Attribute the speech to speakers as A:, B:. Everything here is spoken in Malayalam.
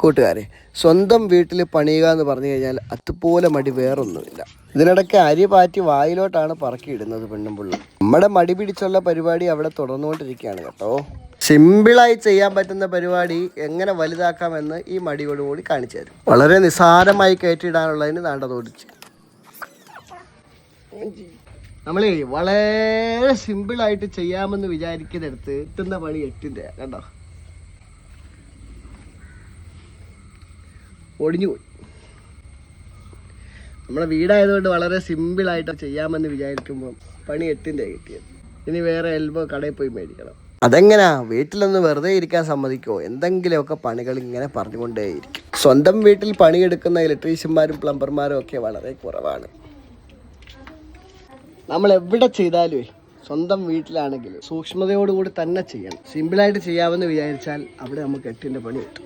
A: കൂട്ടുകാരെ, സ്വന്തം വീട്ടിൽ പണിയുക എന്ന് പറഞ്ഞു കഴിഞ്ഞാൽ അതുപോലെ മടി വേറൊന്നുമില്ല. ഇതിനിടയ്ക്ക് അരി പാറ്റി വായിലോട്ടാണ് പറക്കിയിടുന്നത് പെണ്ണും പിള്ളും. നമ്മുടെ മടി പിടിച്ചുള്ള പരിപാടി അവിടെ തുടർന്നുകൊണ്ടിരിക്കുകയാണ് കേട്ടോ. സിമ്പിളായി ചെയ്യാൻ പറ്റുന്ന പരിപാടി എങ്ങനെ വലുതാക്കാമെന്ന് ഈ മടിയോടുകൂടി കാണിച്ചു തരും. വളരെ നിസ്സാരമായി കയറ്റിയിടാനുള്ളതിന് നാണ്ടതോടിച്ച് നമ്മളെ വളരെ സിമ്പിളായിട്ട് ചെയ്യാമെന്ന് വിചാരിക്കുന്നിടത്ത് എത്തുന്ന പണി 8ൻ്റെ കണ്ടോ, ഒടിഞ്ഞു പോയി. നമ്മളെ വീടായതുകൊണ്ട് വളരെ സിമ്പിളായിട്ട് ചെയ്യാമെന്ന് വിചാരിക്കുമ്പോൾ പണി 8ൻ്റെ കിട്ടിയത്. ഇനി വേറെ എൽബോ കടയിൽ പോയി മേടിക്കണം. അതെങ്ങനാ, വീട്ടിലൊന്ന് വെറുതെ ഇരിക്കാൻ സമ്മതിക്കുമോ? എന്തെങ്കിലുമൊക്കെ പണികൾ ഇങ്ങനെ പറഞ്ഞുകൊണ്ടേയിരിക്കും. സ്വന്തം വീട്ടിൽ പണിയെടുക്കുന്ന ഇലക്ട്രീഷ്യന്മാരും പ്ലംബർമാരും ഒക്കെ വളരെ കുറവാണ്. നമ്മൾ എവിടെ ചെയ്താലും സ്വന്തം വീട്ടിലാണെങ്കിൽ സൂക്ഷ്മതയോടുകൂടി തന്നെ ചെയ്യണം. സിമ്പിളായിട്ട് ചെയ്യാമെന്ന് വിചാരിച്ചാൽ അവിടെ നമുക്ക് 8ൻ്റെ പണി കിട്ടും.